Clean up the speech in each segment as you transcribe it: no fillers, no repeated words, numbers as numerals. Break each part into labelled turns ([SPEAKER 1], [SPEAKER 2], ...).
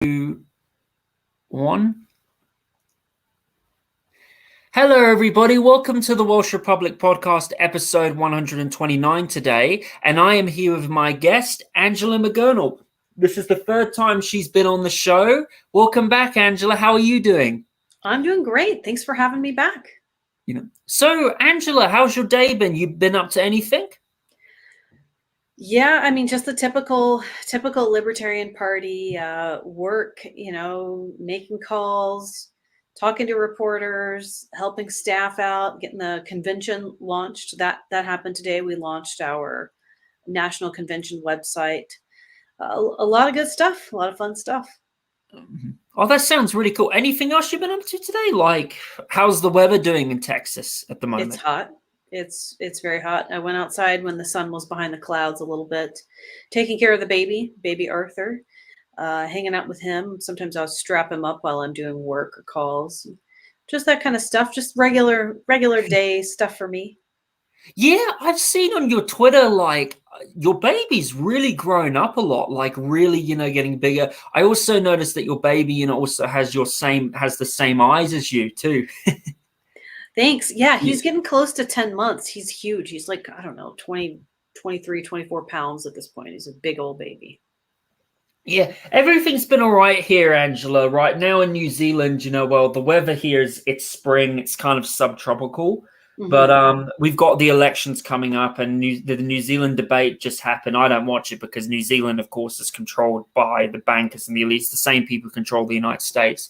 [SPEAKER 1] 2, 1. Hello, everybody. Welcome to the Welsh Republic podcast, episode 129 today. And I am here with my guest, Angela McArdle. This is the third time she's been on the show. Welcome back, Angela. How are you doing?
[SPEAKER 2] I'm doing great. Thanks for having me back.
[SPEAKER 1] So, Angela, how's your day been? You been up to anything?
[SPEAKER 2] Yeah, I mean, just the typical Libertarian Party work, making calls, talking to reporters, helping staff out, getting the convention launched. That happened today. We launched our national convention website. A lot of good stuff, a lot of fun stuff.
[SPEAKER 1] Oh, that sounds really cool. Anything else you've been up to today? Like, how's the weather doing in Texas at the moment?
[SPEAKER 2] It's hot. It's very hot. I went outside when the sun was behind the clouds a little bit, taking care of the baby Arthur, hanging out with him. Sometimes I'll strap him up while I'm doing work or calls. Just that kind of stuff. Just regular day stuff for me.
[SPEAKER 1] Yeah, I've seen on your Twitter, like, your baby's really grown up a lot, like really, getting bigger. I also noticed that your baby, also has the same eyes as you too.
[SPEAKER 2] Thanks. Yeah, he's getting close to 10 months. He's huge. He's like, I don't know, 20, 23, 24 pounds at this point. He's a big old baby.
[SPEAKER 1] Yeah, everything's been all right here, Angela. Right now in New Zealand, well, the weather here it's spring. It's kind of subtropical.
[SPEAKER 2] Mm-hmm.
[SPEAKER 1] But we've got the elections coming up, and the New Zealand debate just happened. I don't watch it because New Zealand, of course, is controlled by the bankers and the elites, the same people who control the United States.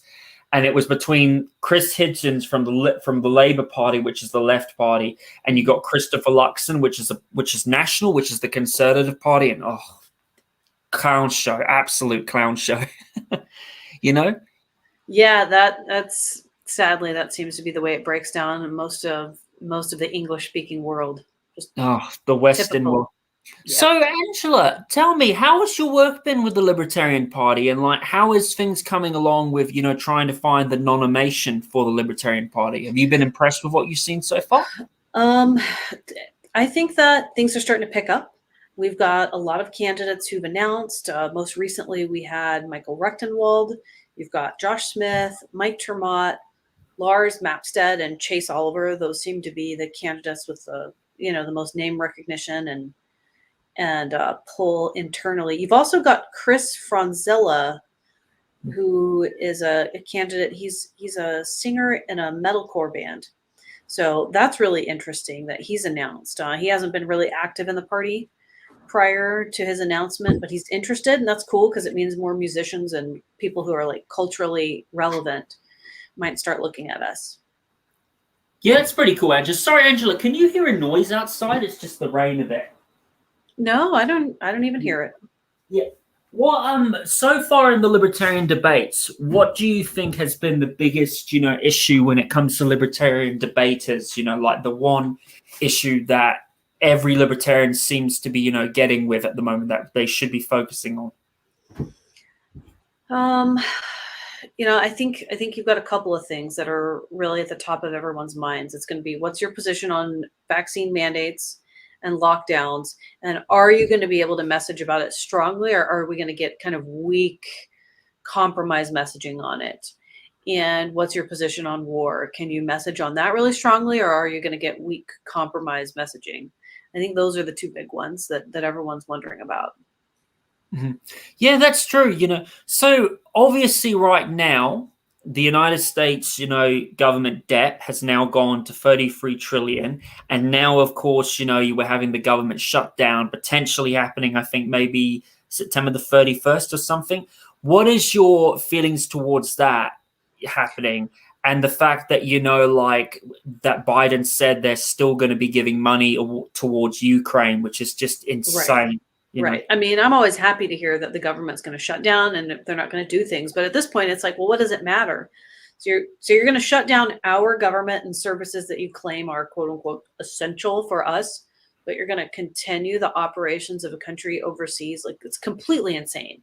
[SPEAKER 1] And it was between Chris Hitchens from the Labour Party, which is the left party, and you got Christopher Luxon, which is National, which is the Conservative Party, and clown show, absolute clown show.
[SPEAKER 2] Yeah, that's sadly that seems to be the way it breaks down in most of the English-speaking world.
[SPEAKER 1] Just the Western world. Yeah. So, Angela, tell me, how has your work been with the Libertarian Party, and like, how is things coming along with, trying to find the nomination for the Libertarian Party? Have you been impressed with what you've seen so far?
[SPEAKER 2] I think that things are starting to pick up. We've got a lot of candidates who've announced. Most recently, we had Michael Rechtenwald. You've got Josh Smith, Mike Termott, Lars Mapstead, and Chase Oliver. Those seem to be the candidates with the most name recognition and pull internally. You've also got Chris Franzella, who is a candidate. He's a singer in a metalcore band. So that's really interesting that he's announced. He hasn't been really active in the party prior to his announcement, but he's interested, and that's cool because it means more musicians and people who are like culturally relevant might start looking at us.
[SPEAKER 1] Yeah, it's pretty cool, Angela. Sorry, Angela, can you hear a noise outside? It's just the rain a bit.
[SPEAKER 2] No, I don't even hear it.
[SPEAKER 1] Yeah. Well, so far in the libertarian debates, what do you think has been the biggest, issue when it comes to libertarian debaters? Like the one issue that every libertarian seems to be, getting with at the moment that they should be focusing on.
[SPEAKER 2] I think you've got a couple of things that are really at the top of everyone's minds. It's going to be, what's your position on vaccine mandates and lockdowns, and are you going to be able to message about it strongly, or are we going to get kind of weak compromise messaging on it? And what's your position on war? Can you message on that really strongly, or are you going to get weak compromise messaging? I think those are the two big ones that everyone's wondering about.
[SPEAKER 1] Mm-hmm. Yeah, that's true. So obviously right now, the United States, government debt has now gone to 33 trillion. And now, of course, you were having the government shutdown potentially happening, I think maybe September the 31st or something. What is your feelings towards that happening? And the fact that, that Biden said they're still going to be giving money towards Ukraine, which is just insane.
[SPEAKER 2] Right. I mean, I'm always happy to hear that the government's going to shut down and they're not going to do things. But at this point, it's like, well, what does it matter? So you're going to shut down our government and services that you claim are, quote unquote, essential for us, but you're going to continue the operations of a country overseas. Like, it's completely insane.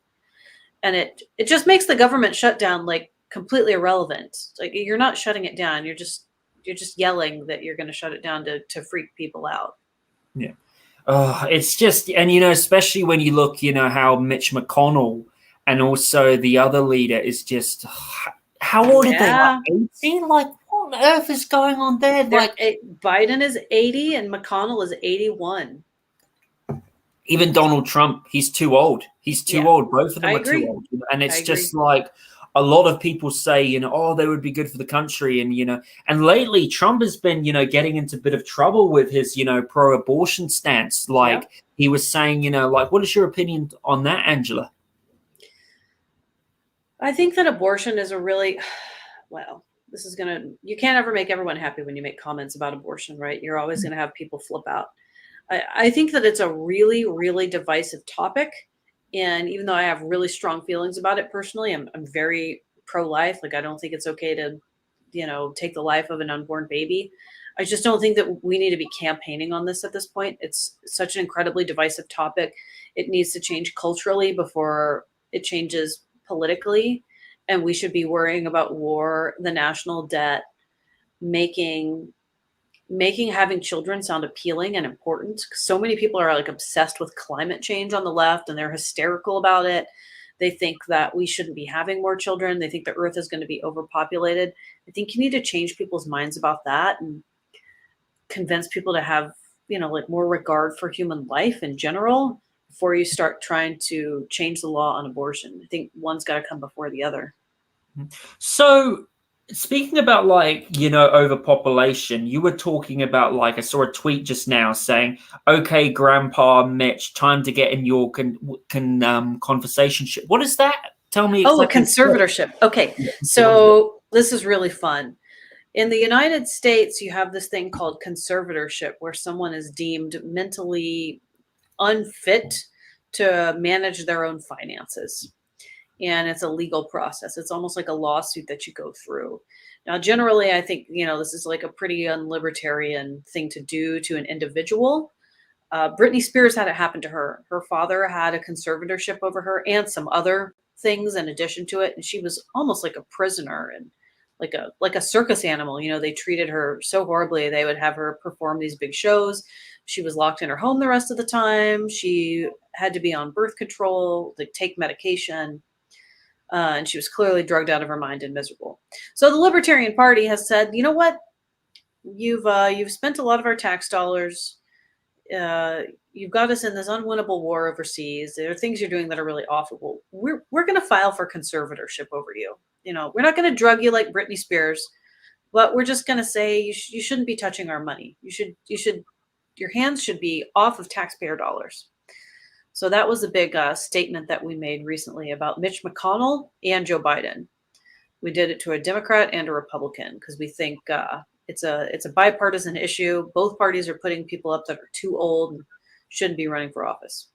[SPEAKER 2] And it just makes the government shutdown like completely irrelevant. Like, you're not shutting it down. You're just yelling that you're going to shut it down to freak people out.
[SPEAKER 1] Yeah. It's just, and especially when you look, how Mitch McConnell and also the other leader is just, how old are they? Like
[SPEAKER 2] Yeah.
[SPEAKER 1] 18? Like, what on earth is going on there? Like,
[SPEAKER 2] Biden is 80 and McConnell is 81.
[SPEAKER 1] even Donald Trump, he's too old. He's too
[SPEAKER 2] Yeah,
[SPEAKER 1] old. Both of
[SPEAKER 2] I
[SPEAKER 1] them are too
[SPEAKER 2] agree.
[SPEAKER 1] old. And
[SPEAKER 2] I
[SPEAKER 1] it's
[SPEAKER 2] agree.
[SPEAKER 1] just like a lot of people say, oh, they would be good for the country. And lately Trump has been, getting into a bit of trouble with his, pro-abortion stance.
[SPEAKER 2] Yeah.
[SPEAKER 1] Like he was saying, like, what is your opinion on that, Angela?
[SPEAKER 2] I think that abortion is a really, well, you can't ever make everyone happy when you make comments about abortion, right? You're always going to have people flip out. I think that it's a really, really divisive topic. And even though I have really strong feelings about it personally, I'm very pro-life. Like, I don't think it's okay to, take the life of an unborn baby. I just don't think that we need to be campaigning on this at this point. It's such an incredibly divisive topic. It needs to change culturally before it changes politically. And we should be worrying about war, the national debt, making having children sound appealing and important. So many people are like obsessed with climate change on the left and they're hysterical about it. They think that we shouldn't be having more children. They think the earth is going to be overpopulated. I think you need to change people's minds about that and convince people to have, like more regard for human life in general before you start trying to change the law on abortion. I think one's got to come before the other.
[SPEAKER 1] So speaking about overpopulation, you were talking about I saw a tweet just now saying, "Okay, Grandpa Mitch, time to get in your conversation." What is that? Tell me
[SPEAKER 2] Oh, a
[SPEAKER 1] exactly.
[SPEAKER 2] conservatorship. Okay, so this is really fun. In the United States, you have this thing called conservatorship, where someone is deemed mentally unfit to manage their own finances. And it's a legal process. It's almost like a lawsuit that you go through. Now, generally, I think, this is like a pretty unlibertarian thing to do to an individual. Britney Spears had it happen to her. Her father had a conservatorship over her and some other things in addition to it. And she was almost like a prisoner and like a circus animal. They treated her so horribly. They would have her perform these big shows. She was locked in her home the rest of the time. She had to be on birth control, like take medication. And she was clearly drugged out of her mind and miserable. So the Libertarian Party has said, you know what? You've spent a lot of our tax dollars. You've got us in this unwinnable war overseas. There are things you're doing that are really awful. We're going to file for conservatorship over you. We're not going to drug you like Britney Spears, but we're just going to say you shouldn't be touching our money. Your hands should be off of taxpayer dollars. So that was a big statement that we made recently about Mitch McConnell and Joe Biden. We did it to a Democrat and a Republican because we think it's a bipartisan issue. Both parties are putting people up that are too old and shouldn't be running for office.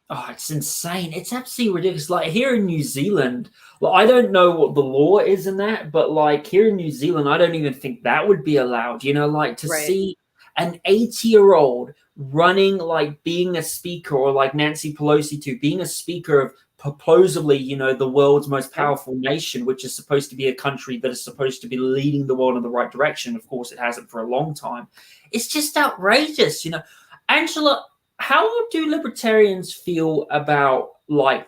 [SPEAKER 1] Oh, it's insane. It's absolutely ridiculous. Like here in New Zealand, I don't know what the law is in that, but here in New Zealand, I don't even think that would be allowed. To
[SPEAKER 2] Right.
[SPEAKER 1] see an 80-year-old running, being a speaker, or like Nancy Pelosi being a speaker of supposedly, the world's most powerful nation, which is supposed to be a country that is supposed to be leading the world in the right direction. Of course, it hasn't for a long time. It's just outrageous. Angela, how do libertarians feel about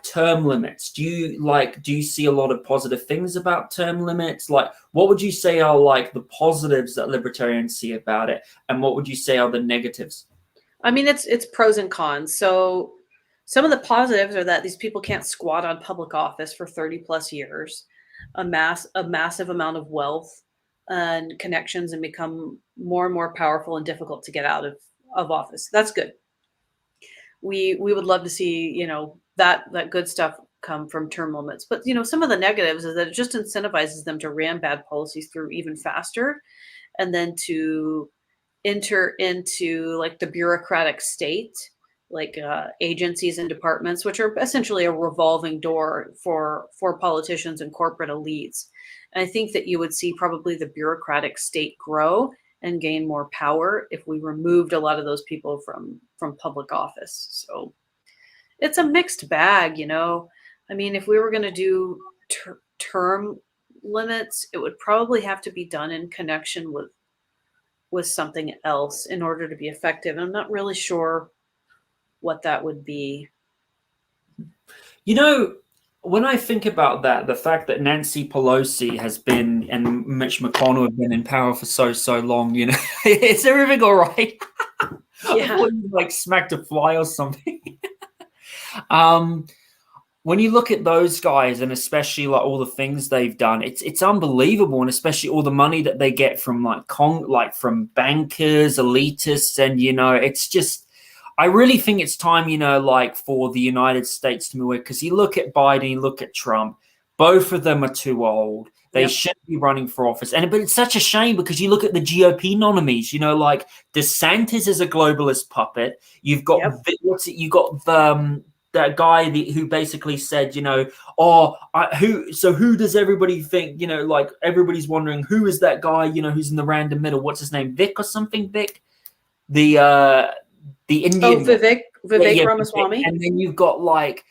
[SPEAKER 1] term limits? Do you see a lot of positive things about term limits? What would you say are the positives that libertarians see about it, and what would you say are the negatives?
[SPEAKER 2] I mean, it's pros and cons. So some of the positives are that these people can't squat on public office for 30 plus years, a massive amount of wealth and connections, and become more and more powerful and difficult to get out of office. That's good. We would love to see, that good stuff come from term limits. But, some of the negatives is that it just incentivizes them to ram bad policies through even faster, and then to enter into the bureaucratic state, agencies and departments, which are essentially a revolving door for politicians and corporate elites. And I think that you would see probably the bureaucratic state grow and gain more power if we removed a lot of those people from public office. So it's a mixed bag. I mean, if we were going to do term limits, it would probably have to be done in connection with something else in order to be effective. And I'm not really sure what that would be.
[SPEAKER 1] when I think about that, the fact that Nancy Pelosi has been and Mitch McConnell have been in power for so long, is everything all right? I
[SPEAKER 2] Yeah.
[SPEAKER 1] thought you like smacked a fly or something. um, when you look at those guys, and especially like all the things they've done, it's unbelievable, and especially all the money that they get from like from bankers, elitists, and it's just. I really think it's time, like for the United States to move away, because you look at Biden, you look at Trump, both of them are too old. They
[SPEAKER 2] Yep.
[SPEAKER 1] shouldn't be running for office. But it's such a shame because you look at the GOP nominees, like DeSantis is a globalist puppet. You've got
[SPEAKER 2] Yep.
[SPEAKER 1] you got the that guy who basically said, who does everybody think, like everybody's wondering who is that guy, who's in the random middle? What's his name? Vic or something? Vic? The
[SPEAKER 2] Oh,
[SPEAKER 1] Indian guy.
[SPEAKER 2] Vivek
[SPEAKER 1] Yeah,
[SPEAKER 2] Ramaswamy.
[SPEAKER 1] and then you've got like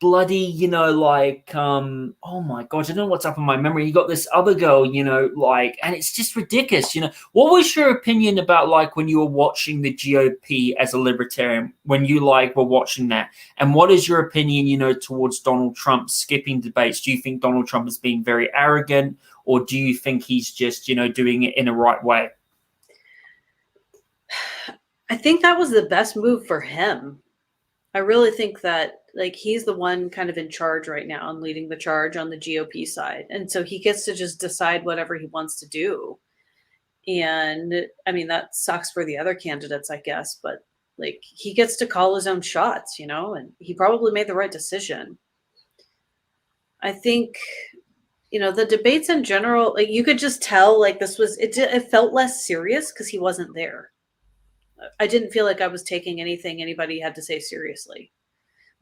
[SPEAKER 1] bloody, oh my god, I don't know what's up in my memory. You got this other girl, and it's just ridiculous. What was your opinion about like when you were watching the GOP as a libertarian, when you like were watching that? And what is your opinion, towards Donald Trump skipping debates? Do you think Donald Trump is being very arrogant, or do you think he's just, doing it in a right way?
[SPEAKER 2] I think that was the best move for him. I really think that like he's the one kind of in charge right now and leading the charge on the GOP side. And so he gets to just decide whatever he wants to do. And I mean, that sucks for the other candidates, I guess, but like he gets to call his own shots, and he probably made the right decision. I think, the debates in general, like you could just tell like it felt less serious because he wasn't there. I didn't feel like I was taking anything anybody had to say seriously.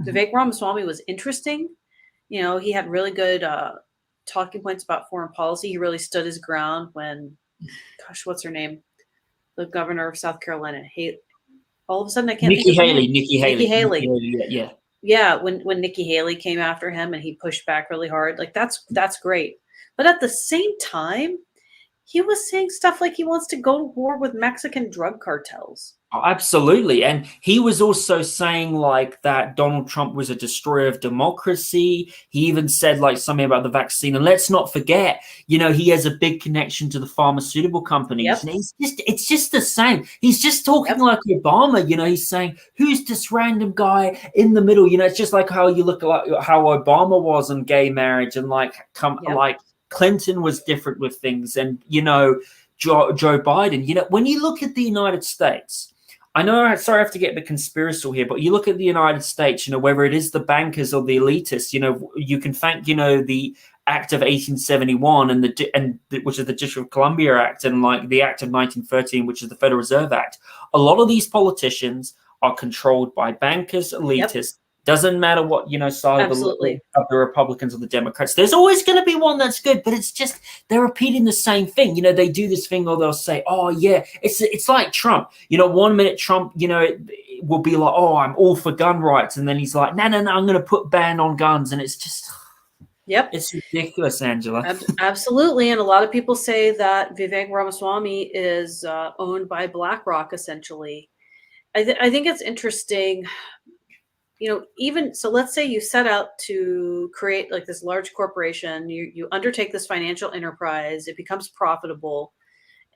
[SPEAKER 2] Vivek Ramaswamy was interesting. He had really good talking points about foreign policy. He really stood his ground when, gosh, what's her name? The governor of South Carolina. All of a sudden I can't think of her name.
[SPEAKER 1] Nikki
[SPEAKER 2] Haley.
[SPEAKER 1] Yeah.
[SPEAKER 2] Yeah, when Nikki Haley came after him and he pushed back really hard, like that's great. But at the same time, he was saying stuff like he wants to go to war with Mexican drug cartels.
[SPEAKER 1] Oh, absolutely. And he was also saying like that Donald Trump was a destroyer of democracy. He even said like something about the vaccine. And let's not forget, he has a big connection to the pharmaceutical companies.
[SPEAKER 2] Yep.
[SPEAKER 1] And it's just the same. He's just talking like Obama, he's saying, who's this random guy in the middle? It's just like how you look at like how Obama was on gay marriage and like Clinton was different with things. And, Joe Biden, when you look at the United States, I know, sorry, I have to get the conspiratorial here, but you look at the United States, whether it is the bankers or the elitists, you can thank, the Act of 1871 which is the District of Columbia Act, and like the Act of 1913, which is the Federal Reserve Act. A lot of these politicians are controlled by bankers, elitists. Yep. Doesn't matter what, side of the Republicans or the Democrats. There's always going to be one that's good, but it's just they're repeating the same thing. They do this thing, or they'll say, "Oh yeah, it's like Trump." 1 minute Trump, it will be like, "Oh, I'm all for gun rights," and then he's like, "No, I'm going to put ban on guns," and it's just,
[SPEAKER 2] yep,
[SPEAKER 1] it's ridiculous, Angela.
[SPEAKER 2] Absolutely, and a lot of people say that Vivek Ramaswamy is owned by BlackRock, essentially. I think it's interesting. Even so, let's say you set out to create like this large corporation, you undertake this financial enterprise, it becomes profitable,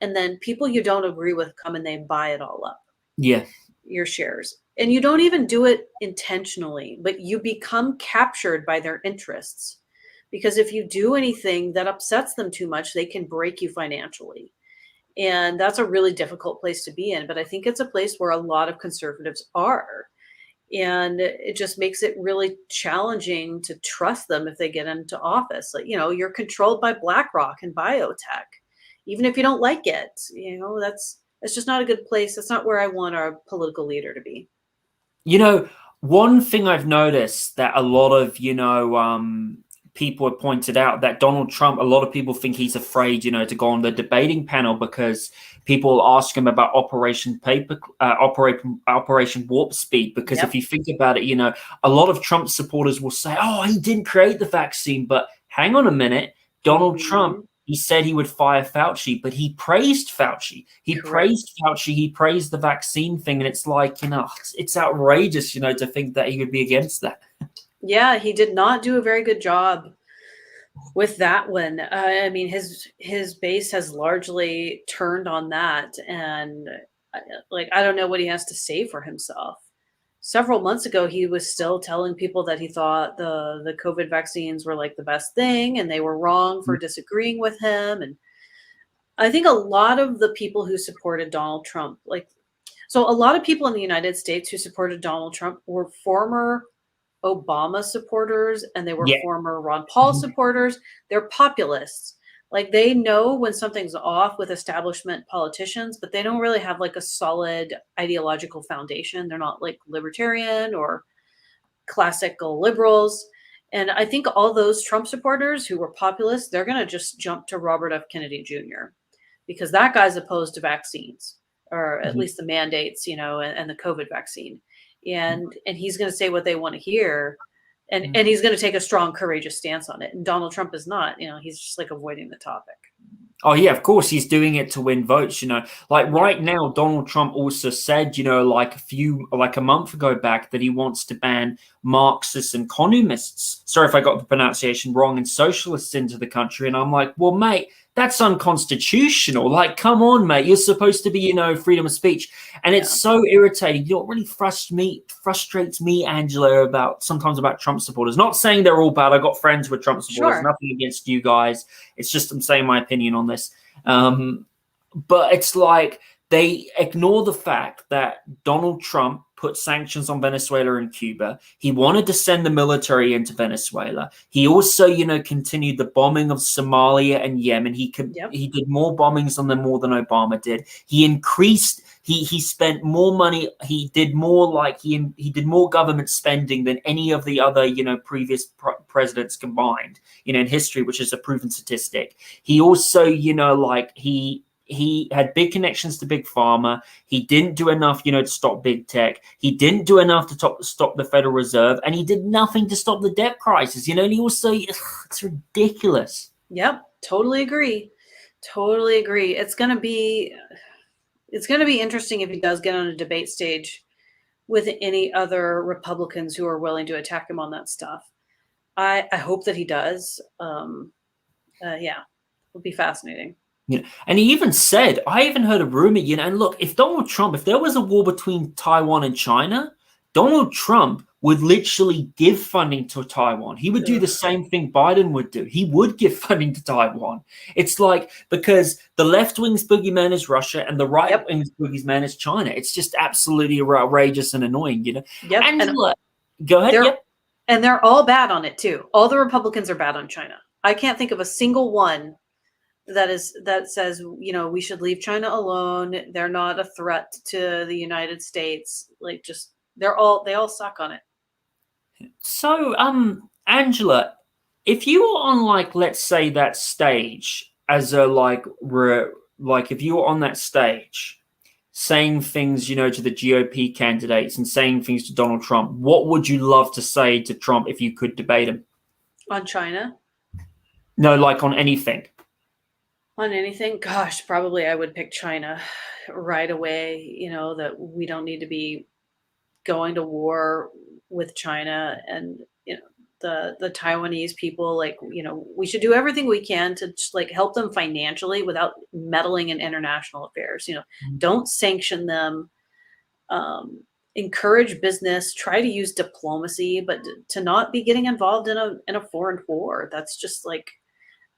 [SPEAKER 2] and then people you don't agree with come and they buy it all up.
[SPEAKER 1] Yeah.
[SPEAKER 2] Your shares. And you don't even do it intentionally, but you become captured by their interests. Because if you do anything that upsets them too much, they can break you financially. And that's a really difficult place to be in. But I think it's a place where a lot of conservatives are. And it just makes it really challenging to trust them if they get into office. Like, you're controlled by BlackRock and biotech. Even if you don't like it, it's just not a good place. That's not where I want our political leader to be.
[SPEAKER 1] One thing I've noticed that a lot of, people have pointed out that Donald Trump, a lot of people think he's afraid, to go on the debating panel because people ask him about Operation Warp Speed. Because if you think about it, a lot of Trump supporters will say, "Oh, he didn't create the vaccine." But hang on a minute, Donald Trump, he said he would fire Fauci, but he praised Fauci. Praised Fauci. He praised the vaccine thing. And it's like, it's outrageous, to think that he would be against that.
[SPEAKER 2] Yeah, he did not do a very good job with that one. I mean, his base has largely turned on that, and like I don't know what he has to say for himself. Several months ago, he was still telling people that he thought the COVID vaccines were like the best thing, and they were wrong for disagreeing with him. And I think a lot of the people who supported Donald Trump, like, so a lot of people in the United States who supported Donald Trump were former Obama supporters and they were
[SPEAKER 1] Yeah.
[SPEAKER 2] former Ron Paul supporters. They're populists. Like they know when something's off with establishment politicians, but they don't really have like a solid ideological foundation. They're not like libertarian or classical liberals. And I think all those Trump supporters who were populists, they're going to just jump to Robert F. Kennedy Jr. because that guy's opposed to vaccines, or at
[SPEAKER 1] Mhm.
[SPEAKER 2] least the mandates, and the COVID vaccine. And he's going to say what they want to hear, and he's going to take a strong, courageous stance on it. And Donald Trump is not. He's just like avoiding the topic.
[SPEAKER 1] Oh yeah, of course he's doing it to win votes, Like
[SPEAKER 2] Yeah.
[SPEAKER 1] right now, Donald Trump also said, like a month ago back, that he wants to ban Marxists and communists. Sorry if I got the pronunciation wrong, and socialists into the country. And I'm like, well, mate, that's unconstitutional. Like, come on, mate. You're supposed to be, freedom of speech. And
[SPEAKER 2] Yeah.
[SPEAKER 1] it's so irritating. What really frustrates me, Angela, sometimes about Trump supporters. Not saying they're all bad. I got friends with Trump supporters.
[SPEAKER 2] Sure.
[SPEAKER 1] Nothing against you guys. It's just I'm saying my opinion on this. But it's like they ignore the fact that Donald Trump put sanctions on Venezuela and Cuba. He wanted to send the military into Venezuela. He also, continued the bombing of Somalia and Yemen. He did more bombings on them more than Obama did. He increased. He spent more money. He did more he did more government spending than any of the other previous presidents combined in history, which is a proven statistic. He also he had big connections to big pharma. He didn't do enough, to stop big tech. He didn't do enough to stop the Federal Reserve, and he did nothing to stop the debt crisis. And he also, it's ridiculous.
[SPEAKER 2] Yep, totally agree. Totally agree. It's gonna be interesting if he does get on a debate stage with any other Republicans who are willing to attack him on that stuff. I hope that he does. Yeah, it'll be fascinating.
[SPEAKER 1] And he even said, I even heard a rumor, and look, if there was a war between Taiwan and China, Donald Trump would literally give funding to Taiwan. He would do the same thing Biden would do. He would give funding to Taiwan. It's like, because the left wing's boogeyman is Russia and the right wing's boogeyman is China. It's just absolutely outrageous and annoying,
[SPEAKER 2] Yep.
[SPEAKER 1] Angela, go ahead.
[SPEAKER 2] And they're all bad on it too. All the Republicans are bad on China. I can't think of a single one that says, we should leave China alone. They're not a threat to the United States. Like, just they all suck on it.
[SPEAKER 1] So, Angela, if you were on let's say that stage as a if you were on that stage saying things, to the GOP candidates and saying things to Donald Trump, what would you love to say to Trump if you could debate him?
[SPEAKER 2] On China?
[SPEAKER 1] No, on anything.
[SPEAKER 2] On anything? Gosh, probably I would pick China right away. That we don't need to be going to war with China, and the Taiwanese people, we should do everything we can to just, help them financially without meddling in international affairs. Don't sanction them. Encourage business. Try to use diplomacy, but to not be getting involved in a foreign war. That's just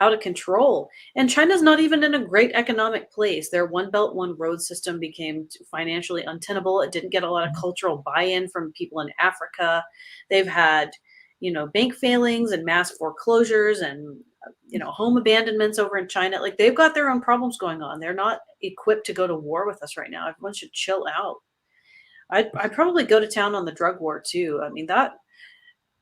[SPEAKER 2] out of control. And China's not even in a great economic place. Their One Belt, One Road system became financially untenable. It didn't get a lot of cultural buy-in from people in Africa. They've had, bank failings and mass foreclosures and, home abandonments over in China. They've got their own problems going on. They're not equipped to go to war with us right now. Everyone should chill out. I'd probably go to town on the drug war too. I mean,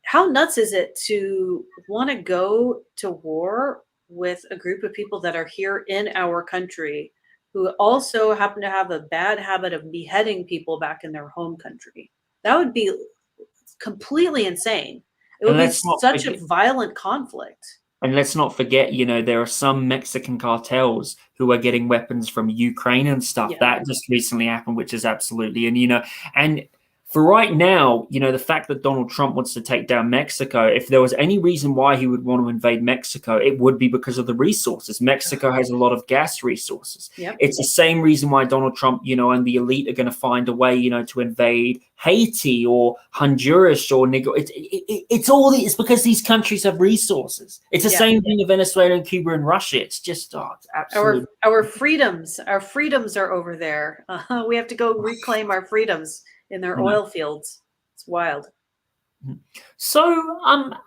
[SPEAKER 2] how nuts is it to want to go to war with a group of people that are here in our country who also happen to have a bad habit of beheading people back in their home country? That would be completely insane. It would be such a violent conflict.
[SPEAKER 1] And let's not forget, there are some Mexican cartels who are getting weapons from Ukraine and stuff.
[SPEAKER 2] Yeah.
[SPEAKER 1] That just recently happened, which is absolutely, and for right now, the fact that Donald Trump wants to take down Mexico, if there was any reason why he would want to invade Mexico, it would be because of the resources. Mexico has a lot of gas resources.
[SPEAKER 2] Yep.
[SPEAKER 1] It's the same reason why Donald Trump, and the elite are going to find a way, to invade Haiti or Honduras or Nicaragua. It's because these countries have resources. It's the same thing with Venezuela and Cuba and Russia. It's just, it's absolutely.
[SPEAKER 2] Our freedoms are over there. We have to go reclaim our freedoms in their oil fields. It's wild.
[SPEAKER 1] So,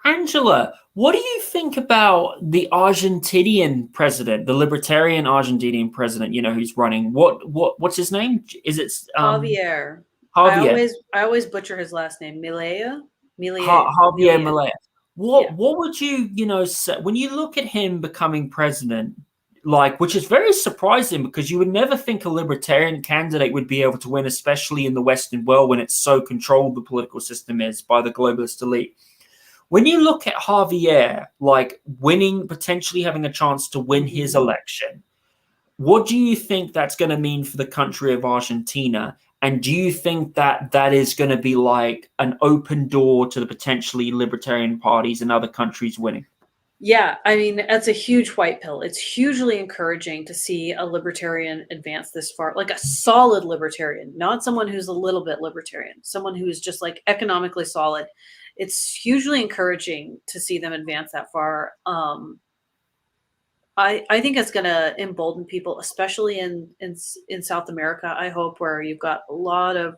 [SPEAKER 1] Angela, what do you think about the Argentinian president, the libertarian Argentinian president? Who's running. What's his name? Is it
[SPEAKER 2] Javier?
[SPEAKER 1] Javier.
[SPEAKER 2] I always butcher his last name. Milei.
[SPEAKER 1] Javier Milei. What would you say when you look at him becoming president? Which is very surprising because you would never think a libertarian candidate would be able to win, especially in the Western world when it's so controlled the political system is by the globalist elite. When you look at Javier, winning, potentially having a chance to win his election, what do you think that's going to mean for the country of Argentina? And do you think that that is going to be an open door to the potentially libertarian parties in other countries winning?
[SPEAKER 2] Yeah, I mean, that's a huge white pill. It's hugely encouraging to see a libertarian advance this far, like a solid libertarian, not someone who's a little bit libertarian, someone who is just economically solid. It's hugely encouraging to see them advance that far. I think it's going to embolden people, especially in South America, I hope, where you've got a lot of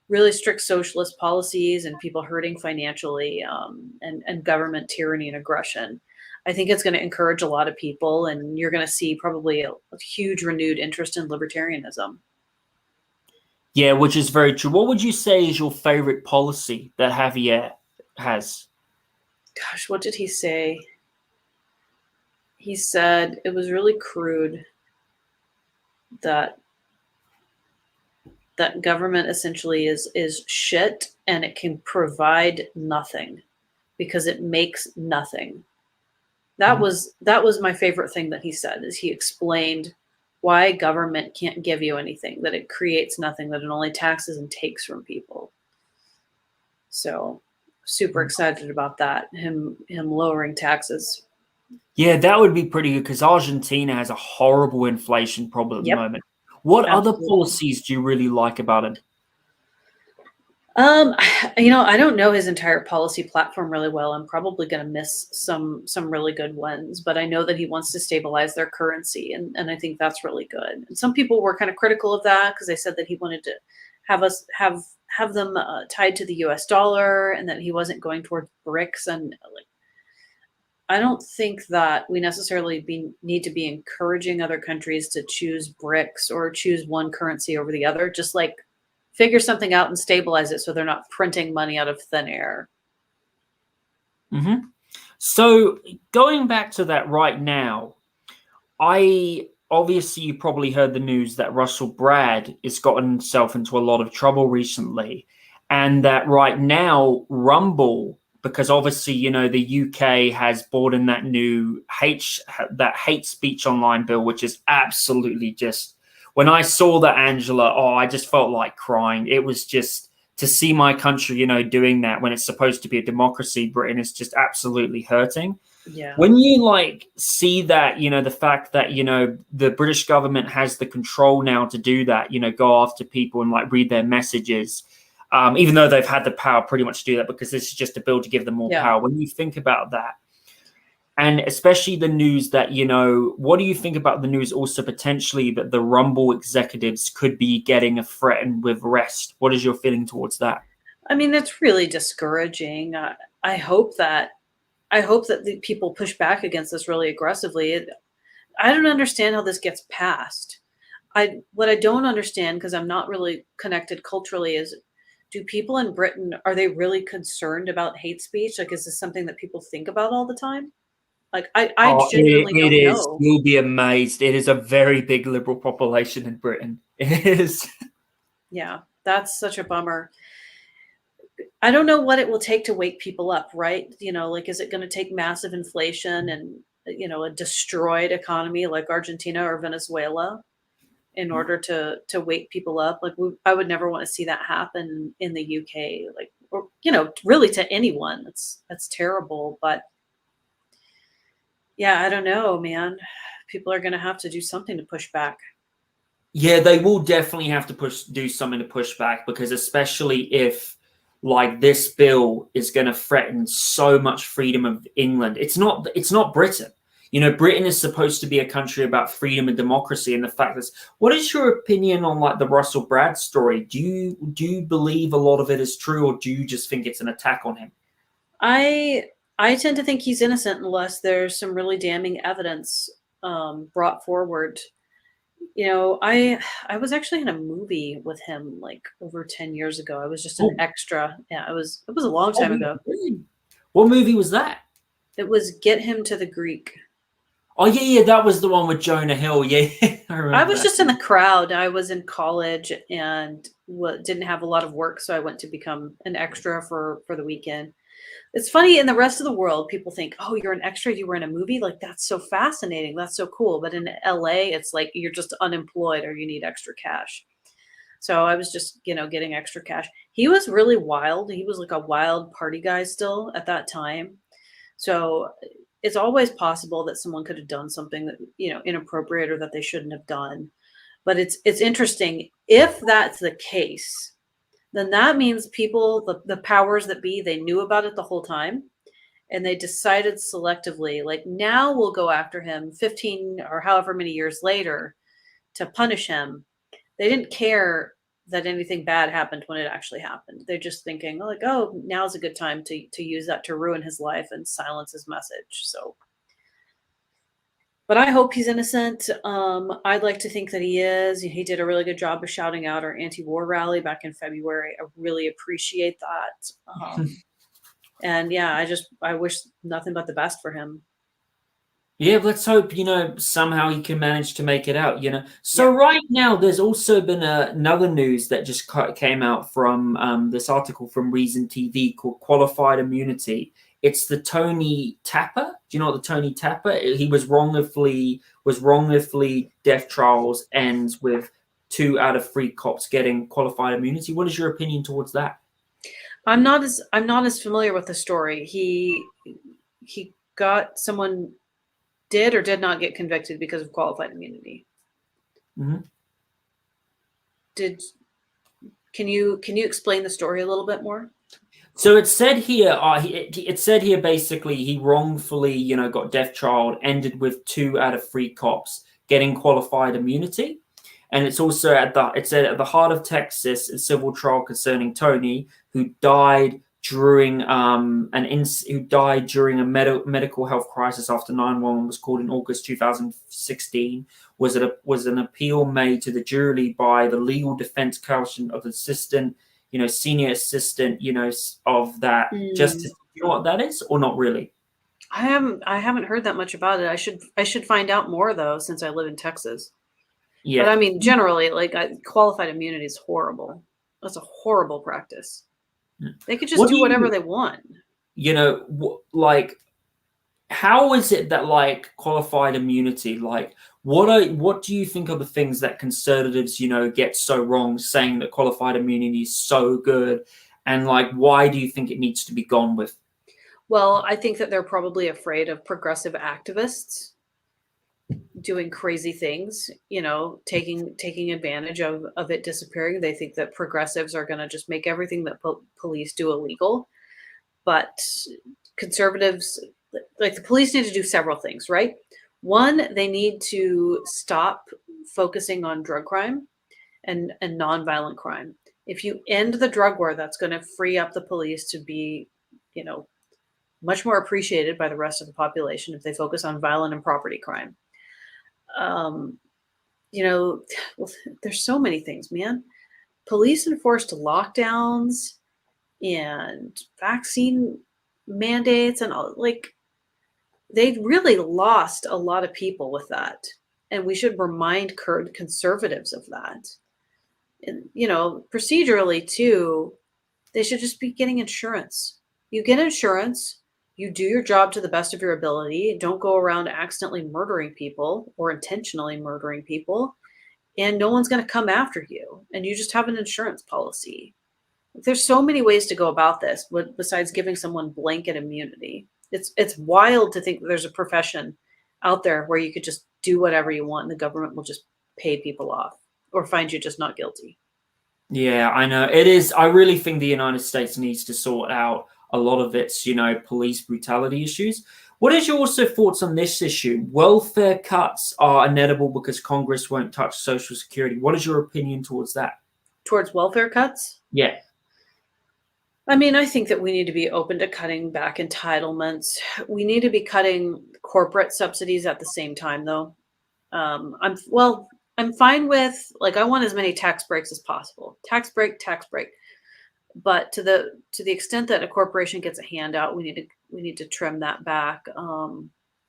[SPEAKER 2] really strict socialist policies and people hurting financially, and government tyranny and aggression. I think it's going to encourage a lot of people, and you're going to see probably a huge renewed interest in libertarianism.
[SPEAKER 1] Yeah, which is very true. What would you say is your favorite policy that Javier has?
[SPEAKER 2] Gosh, what did he say? He said it was really crude that government essentially is shit and it can provide nothing because it makes nothing. That was my favorite thing that he said, is he explained why government can't give you anything, that it creates nothing, that it only taxes and takes from people. So super excited about that, him lowering taxes.
[SPEAKER 1] Yeah, that would be pretty good because Argentina has a horrible inflation problem at the moment. What other policies do you really like about it?
[SPEAKER 2] I don't know his entire policy platform really well. I'm probably going to miss some really good ones, but I know that he wants to stabilize their currency, and I think that's really good. And some people were kind of critical of that because they said that he wanted to have us have them tied to the U.S. dollar, and that he wasn't going towards BRICS. And I don't think that we necessarily need to be encouraging other countries to choose BRICS or choose one currency over the other. Just figure something out and stabilize it so they're not printing money out of thin air.
[SPEAKER 1] Mm-hmm. So going back to that right now, obviously you probably heard the news that Russell Brand has gotten himself into a lot of trouble recently, and that right now Rumble, because obviously, the UK has brought in that new hate speech online bill, which is absolutely just, when I saw that, Angela, I just felt like crying. It was just, to see my country, doing that when it's supposed to be a democracy, Britain, is just absolutely hurting.
[SPEAKER 2] Yeah.
[SPEAKER 1] When you see that, the fact that, the British government has the control now to do that, go after people and read their messages, even though they've had the power pretty much to do that because this is just a bill to give them more power. When you think about that, and especially the news that, what do you think about the news also potentially that the Rumble executives could be getting threatened with arrest? What is your feeling towards that?
[SPEAKER 2] I mean, it's really discouraging. I hope that the people push back against this really aggressively. I don't understand how this gets passed. What I don't understand, because I'm not really connected culturally, is, do people in Britain, are they really concerned about hate speech? Is this something that people think about all the time? I genuinely don't know.
[SPEAKER 1] You'll be amazed. It is a very big liberal population in Britain. It is. Yeah,
[SPEAKER 2] that's such a bummer. I don't know what it will take to wake people up, right? Is it going to take massive inflation and, a destroyed economy like Argentina or Venezuela? in order to wake people up. Like I would never want to see that happen in the UK, like, or really to anyone. That's terrible. But yeah, I don't know, man. People are going to have to do something to push back.
[SPEAKER 1] Yeah, they will definitely have to do something to push back, because especially if like this bill is going to threaten so much freedom of England. It's not Britain. Britain is supposed to be a country about freedom and democracy, and the fact is, what is your opinion on like the Russell Brand story? Do you believe a lot of it is true, or do you just think it's an attack on him?
[SPEAKER 2] I tend to think he's innocent unless there's some really damning evidence brought forward. I was actually in a movie with him like over 10 years ago. I was just an
[SPEAKER 1] Oh,
[SPEAKER 2] extra. Yeah, it was a long
[SPEAKER 1] oh,
[SPEAKER 2] time ago.
[SPEAKER 1] really? What movie was that?
[SPEAKER 2] It was Get Him to the Greek.
[SPEAKER 1] Oh yeah, yeah, that was the one with Jonah Hill. Yeah, I
[SPEAKER 2] I
[SPEAKER 1] remember
[SPEAKER 2] was
[SPEAKER 1] that.
[SPEAKER 2] just in the crowd. I was in college and didn't have a lot of work, so I went to become an extra for the weekend. It's funny, in the rest of the world, people think, "Oh, you're an extra, you were in a movie? Like, that's so fascinating. That's so cool." But in LA, it's like you're just unemployed or you need extra cash. So I was just, getting extra cash. He was really wild. He was like a wild party guy still at that time. So it's always possible that someone could have done something that, inappropriate or that they shouldn't have done. But it's interesting if that's the case, then that means people, the powers that be, they knew about it the whole time, and they decided selectively, like, now we'll go after him 15 or however many years later to punish him. They didn't care that anything bad happened when it actually happened. They're just thinking, like, oh, now's a good time to use that to ruin his life and silence his message. So, but I hope he's innocent. I'd like to think that he is. He did a really good job of shouting out our anti-war rally back in February. I really appreciate that. And yeah, I wish nothing but the best for him.
[SPEAKER 1] Yeah, let's hope, somehow he can manage to make it out. So
[SPEAKER 2] Yeah.
[SPEAKER 1] right now, there's also been another news that just came out from this article from Reason TV called Qualified Immunity. It's the Tony Tapper. Do you know what the Tony Tapper? He was wrongfully death trials ends with 2 out of 3 cops getting qualified immunity. What is your opinion towards that?
[SPEAKER 2] I'm not as familiar with the story. He got someone did or did not get convicted because of qualified immunity.
[SPEAKER 1] Mhm.
[SPEAKER 2] Did Can you explain the story a little bit more?
[SPEAKER 1] So it said here, basically he wrongfully, got death trial, ended with 2 out of 3 cops getting qualified immunity, and it's also at the heart of Texas, a civil trial concerning Tony, who died during a medical health crisis after 911 was called in August 2016. Was an appeal made to the jury by the legal defense counsel of the senior assistant, of that justice. You know what that is, or not really?
[SPEAKER 2] I haven't heard that much about it. I should find out more though, since I live in Texas. But
[SPEAKER 1] Yeah.
[SPEAKER 2] I mean, generally, like, qualified immunity is horrible. That's a horrible practice. They could just
[SPEAKER 1] What do
[SPEAKER 2] do whatever
[SPEAKER 1] you,
[SPEAKER 2] they want.
[SPEAKER 1] like, how is it that like qualified immunity, like what do you think are the things that conservatives, get so wrong, saying that qualified immunity is so good, and like why do you think it needs to be gone with?
[SPEAKER 2] Well, I think that they're probably afraid of progressive activists doing crazy things, taking advantage of it disappearing. They think that progressives are going to just make everything that police do illegal. But conservatives, like, the police need to do several things, right? One, they need to stop focusing on drug crime and nonviolent crime. If you end the drug war, that's going to free up the police to be, you know, much more appreciated by the rest of the population if they focus on violent and property crime. Um, you know, well, there's so many things, man. Police enforced lockdowns and vaccine mandates and all, like, they really lost a lot of people with that. And we should remind conservatives of that. And, procedurally too, they should just be getting insurance. You get insurance, you do your job to the best of your ability, don't go around accidentally murdering people or intentionally murdering people, and no one's going to come after you, and you just have an insurance policy. There's so many ways to go about this besides giving someone blanket immunity. It's wild to think that there's a profession out there where you could just do whatever you want and the government will just pay people off or find you just not guilty.
[SPEAKER 1] Yeah, I know. It is. I really think the United States needs to sort out a lot of its, police brutality issues. What is your also thoughts on this issue? Welfare cuts are inevitable because Congress won't touch Social Security. What is your opinion towards that?
[SPEAKER 2] Towards welfare cuts?
[SPEAKER 1] Yeah.
[SPEAKER 2] I mean, I think that we need to be open to cutting back entitlements. We need to be cutting corporate subsidies at the same time, though. I'm fine with, like, I want as many tax breaks as possible. Tax break. But to the extent that a corporation gets a handout, we need to trim that back,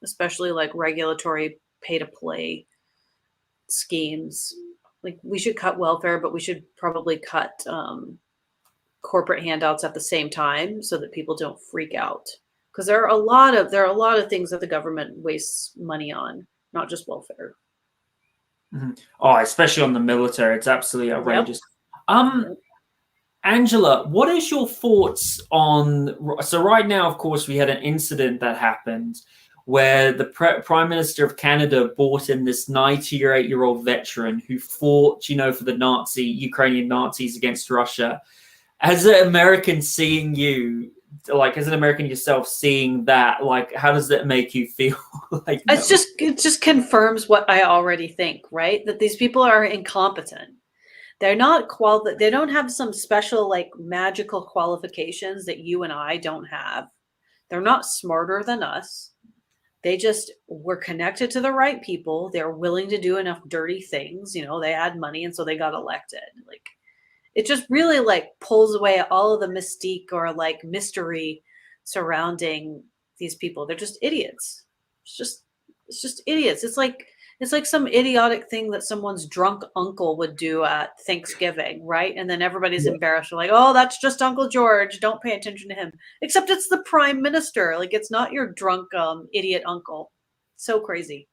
[SPEAKER 2] especially like regulatory pay-to-play schemes. Like, we should cut welfare, but we should probably cut corporate handouts at the same time so that people don't freak out. Because there are a lot of things that the government wastes money on, not just welfare.
[SPEAKER 1] Mm-hmm. Oh, especially on the military, it's absolutely outrageous.
[SPEAKER 2] Yep.
[SPEAKER 1] Angela, what is your thoughts on? So right now, of course, we had an incident that happened where the Prime Minister of Canada brought in this 98-year-old veteran who fought, for the Ukrainian Nazis against Russia. As an American seeing you, like as an American yourself seeing that, like, how does that make you feel? Like,
[SPEAKER 2] it just confirms what I already think, right? That these people are incompetent. They're not they don't have some special, like, magical qualifications that you and I don't have. They're not smarter than us. They just were connected to the right people. They're willing to do enough dirty things. They had money, and so they got elected. Like, it just really, like, pulls away all of the mystique or, like, mystery surrounding these people. They're just idiots. It's just idiots. It's like some idiotic thing that someone's drunk uncle would do at Thanksgiving, right? And then everybody's embarrassed. They're like, oh, that's just Uncle George. Don't pay attention to him. Except it's the Prime Minister. Like, it's not your drunk idiot uncle. So crazy.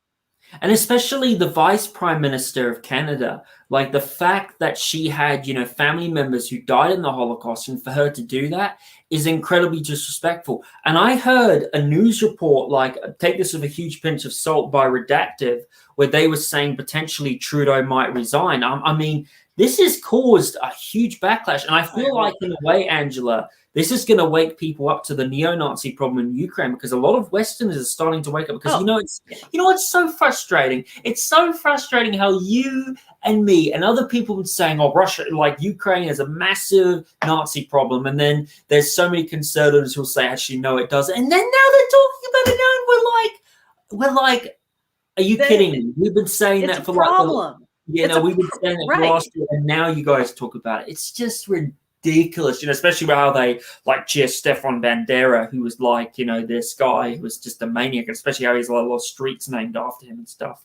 [SPEAKER 1] And especially the Vice Prime Minister of Canada, like the fact that she had, family members who died in the Holocaust, and for her to do that is incredibly disrespectful. And I heard a news report, like, take this with a huge pinch of salt, by Redactive, where they were saying potentially Trudeau might resign. I mean, this has caused a huge backlash. And I feel like, in a way, Angela, this is going to wake people up to the neo-Nazi problem in Ukraine, because a lot of Westerners are starting to wake up. Because it's so frustrating. It's so frustrating how you and me and other people would saying, "Oh, Russia, like Ukraine, is a massive Nazi problem," and then there's so many conservatives who'll say, "Actually, no, it doesn't." And then now they're talking about it now, and we're like, "Are you kidding me? We've been saying that for
[SPEAKER 2] problem.
[SPEAKER 1] We've been saying it for last year, and now you guys talk about it. It's just ridiculous, especially how they like cheer Stefan Bandera, who was like, this guy who was just a maniac, especially how he's a lot of streets named after him and stuff.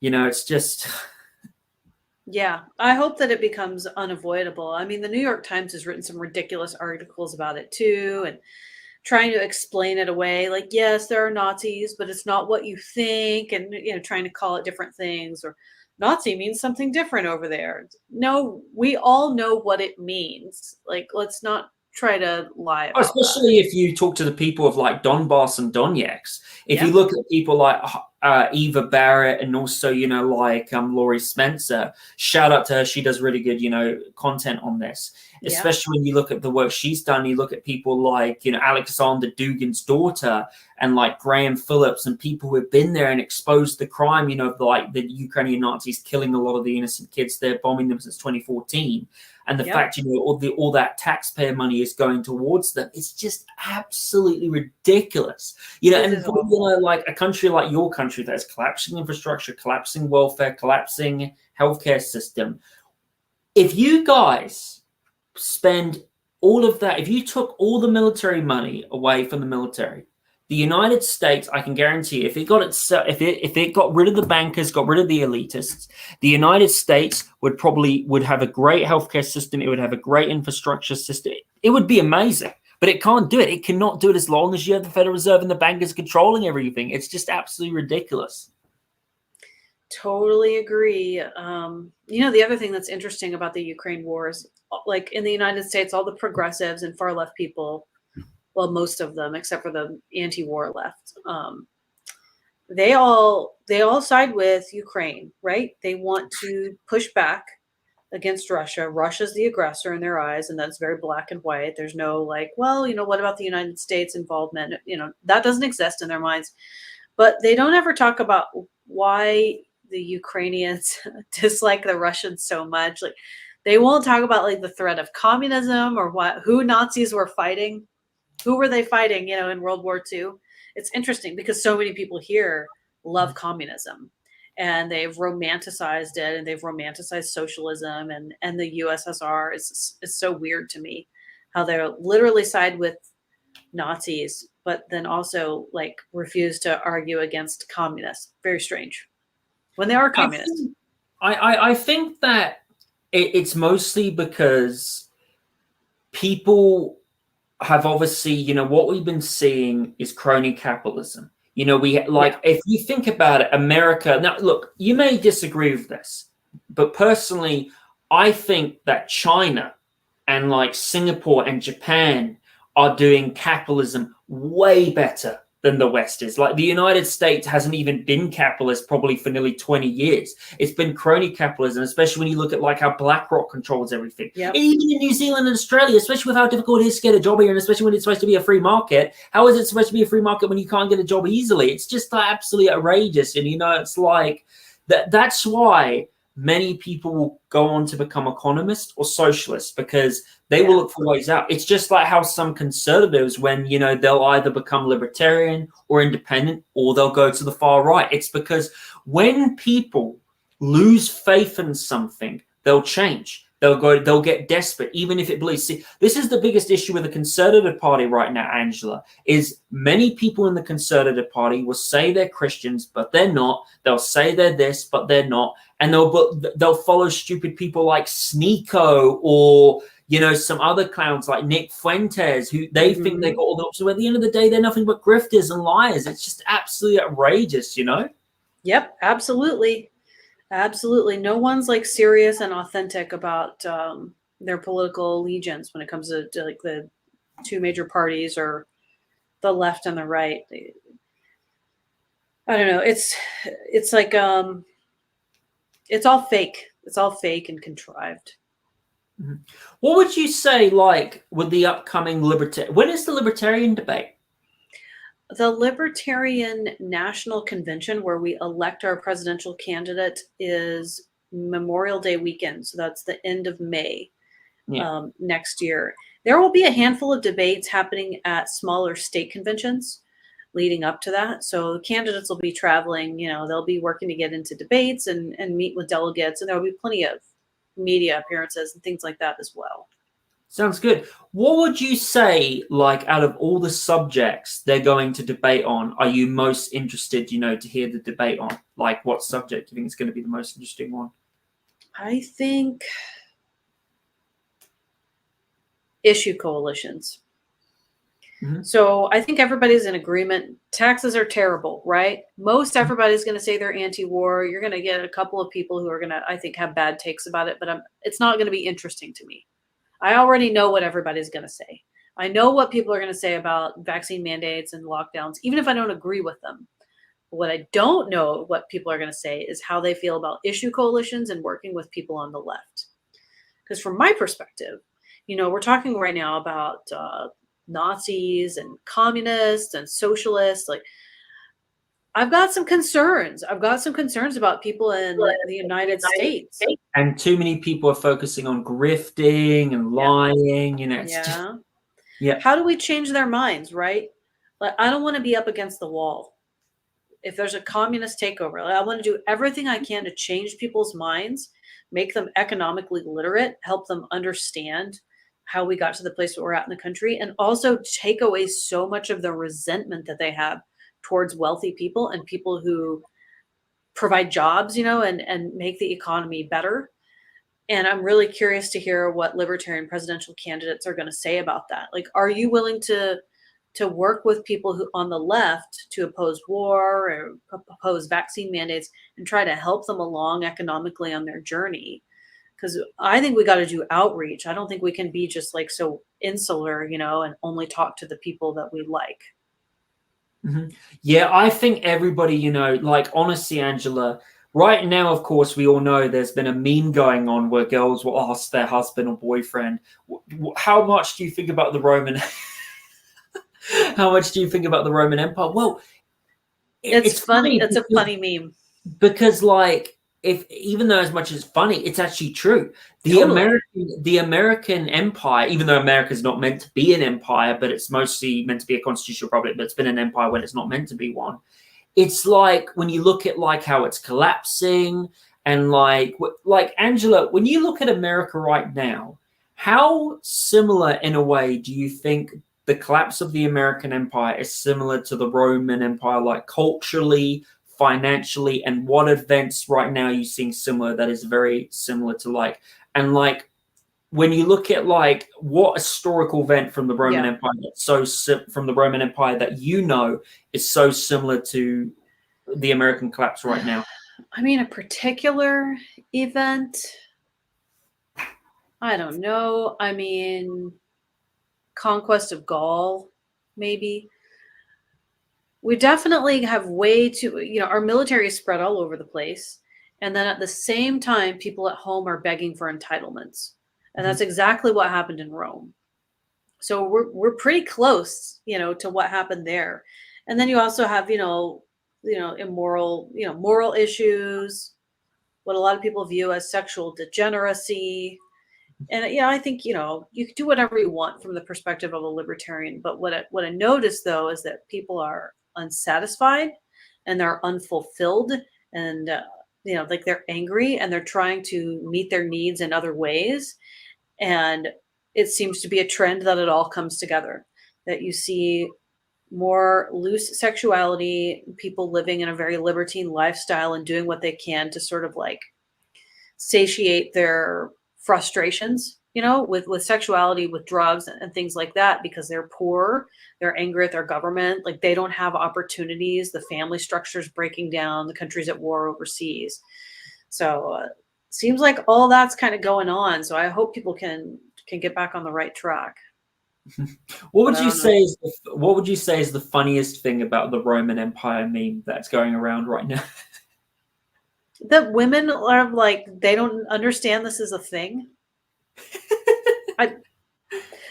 [SPEAKER 1] It's just.
[SPEAKER 2] Yeah, I hope that it becomes unavoidable. I mean, the New York Times has written some ridiculous articles about it too, and trying to explain it away. Like, yes, there are Nazis, but it's not what you think, and trying to call it different things, or Nazi means something different over there. No, we all know what it means. Like, let's not try to lie about
[SPEAKER 1] especially if you talk to the people of like Donbass and Donetsk. If you look at people like Eva Barrett, and also like Laurie Spencer, shout out to her. She does really good content on this, especially when you look at the work she's done. You look at people like Alexander Dugin's daughter, and like Graham Phillips, and people who have been there and exposed the crime, like the Ukrainian Nazis killing a lot of the innocent kids there, bombing them since 2014. And the fact, all that taxpayer money is going towards them. It's just absolutely ridiculous. Like a country like your country that's collapsing infrastructure, collapsing welfare, collapsing healthcare system. If you guys spend all of that, if you took all the military money away from the military, the United States, I can guarantee, if it got rid of the bankers, got rid of the elitists, the United States would have a great healthcare system. It would have a great infrastructure system. It would be amazing, but it can't do it. It cannot do it as long as you have the Federal Reserve and the bankers controlling everything. It's just absolutely ridiculous.
[SPEAKER 2] Totally agree. The other thing that's interesting about the Ukraine war is, like in the United States, all the progressives and far left people, well, most of them, except for the anti-war left, they all side with Ukraine, right? They want to push back against Russia. Russia's the aggressor in their eyes, and that's very black and white. There's no like, well, what about the United States involvement? That doesn't exist in their minds. But they don't ever talk about why the Ukrainians dislike the Russians so much. Like they won't talk about like the threat of communism or who Nazis were fighting. Who were they fighting, in World War II? It's interesting because so many people here love communism and they've romanticized it and they've romanticized socialism and the USSR is so weird to me how they're literally side with Nazis, but then also like refuse to argue against communists. Very strange when they are communists.
[SPEAKER 1] I think that it's mostly because people have obviously, what we've been seeing is crony capitalism. If you think about it, America, now look, you may disagree with this, but personally, I think that China and like Singapore and Japan are doing capitalism way better than the West is. Like the United States hasn't even been capitalist probably for nearly 20 years. It's been crony capitalism, especially when you look at like how BlackRock controls everything.
[SPEAKER 2] Yep.
[SPEAKER 1] Even in New Zealand and Australia, especially with how difficult it is to get a job here, and especially when it's supposed to be a free market. How is it supposed to be a free market when you can't get a job easily? It's just absolutely outrageous. And, it's like that's why many people will go on to become economists or socialists because they will look for ways out. It's just like how some conservatives, when, they'll either become libertarian or independent, or they'll go to the far right. It's because when people lose faith in something, they'll change. They'll get desperate, even if it believes. See, this is the biggest issue with the Conservative Party right now, Angela, is many people in the Conservative Party will say they're Christians, but they're not. They'll say they're this, but they're not. And they'll follow stupid people like Sneeko or, some other clowns like Nick Fuentes, who they think they got all the options. At the end of the day, they're nothing but grifters and liars. It's just absolutely outrageous,
[SPEAKER 2] Yep, absolutely. Absolutely. No one's like serious and authentic about their political allegiance when it comes to like the two major parties or the left and the right. I don't know. It's like it's all fake. It's all fake and contrived.
[SPEAKER 1] What would you say, like, with the upcoming when is the libertarian debate?
[SPEAKER 2] The Libertarian National Convention, where we elect our presidential candidate, is Memorial Day weekend. So that's the end of May next year. There will be a handful of debates happening at smaller state conventions leading up to that. So candidates will be traveling, they'll be working to get into debates and meet with delegates. And there will be plenty of media appearances and things like that as well.
[SPEAKER 1] Sounds good. What would you say, like, out of all the subjects they're going to debate on, are you most interested, to hear the debate on? Like, what subject do you think is going to be the most interesting one?
[SPEAKER 2] I think issue coalitions. So I think everybody's in agreement. Taxes are terrible, right? Most everybody's going to say they're anti-war. You're going to get a couple of people who are going to, I think, have bad takes about it, but it's not going to be interesting to me. I already know what everybody's going to say. I know what people are going to say about vaccine mandates and lockdowns, even if I don't agree with them. But what I don't know what people are going to say is how they feel about issue coalitions and working with people on the left. Because from my perspective, we're talking right now about Nazis and communists and socialists. Like, I've got some concerns. I've got some concerns about people in the United States.
[SPEAKER 1] And too many people are focusing on grifting and lying.
[SPEAKER 2] How do we change their minds, right? Like, I don't want to be up against the wall. If there's a communist takeover, I want to do everything I can to change people's minds, make them economically literate, help them understand how we got to the place where we're at in the country, and also take away so much of the resentment that they have towards wealthy people and people who provide jobs, and make the economy better. And I'm really curious to hear what libertarian presidential candidates are going to say about that. Like, are you willing to to work with people who on the left to oppose war or oppose vaccine mandates and try to help them along economically on their journey. Because I think we got to do outreach. I don't think we can be just like so insular, and only talk to the people that we like.
[SPEAKER 1] Mm-hmm. Yeah, I think everybody, like honestly, Angela, right now, of course, we all know there's been a meme going on where girls will ask their husband or boyfriend, how much do you think about the Roman how much do you think about the Roman Empire? Well,
[SPEAKER 2] It's funny. It's a
[SPEAKER 1] because,
[SPEAKER 2] funny meme.
[SPEAKER 1] because like if even though as much as funny, it's actually true.
[SPEAKER 2] Totally.
[SPEAKER 1] The American Empire, even though America's not meant to be an empire, but it's mostly meant to be a constitutional republic, but it's been an empire when it's not meant to be one. It's like when you look at like how it's collapsing and like Angela, when you look at America right now, how similar in a way do you think the collapse of the American Empire is similar to the Roman Empire, like culturally, financially, and what events right now you seeing similar that is very similar to and when you look at like what historical event from the Roman
[SPEAKER 2] Yeah.
[SPEAKER 1] Empire from the Roman Empire that is so similar to the American collapse right now?
[SPEAKER 2] I mean, a particular event, I don't know. I mean, conquest of Gaul, maybe. We definitely have way too, our military is spread all over the place. And then at the same time, people at home are begging for entitlements. And that's exactly what happened in Rome. So we're pretty close, to what happened there. And then you also have, immoral, moral issues, what a lot of people view as sexual degeneracy. And I think, you can do whatever you want from the perspective of a libertarian. But what I notice though is that people are unsatisfied and they're unfulfilled and like they're angry and they're trying to meet their needs in other ways. And it seems to be a trend that it all comes together, that you see more loose sexuality, people living in a very libertine lifestyle and doing what they can to sort of like satiate their frustrations, with sexuality, with drugs and things like that, because they're poor, they're angry at their government, like they don't have opportunities, the family structure's breaking down, the country's at war overseas. So seems like all that's kind of going on. So I hope people can get back on the right track.
[SPEAKER 1] What would you say is the funniest thing about the Roman Empire meme that's going around right now?
[SPEAKER 2] That women are like, they don't understand this is a thing.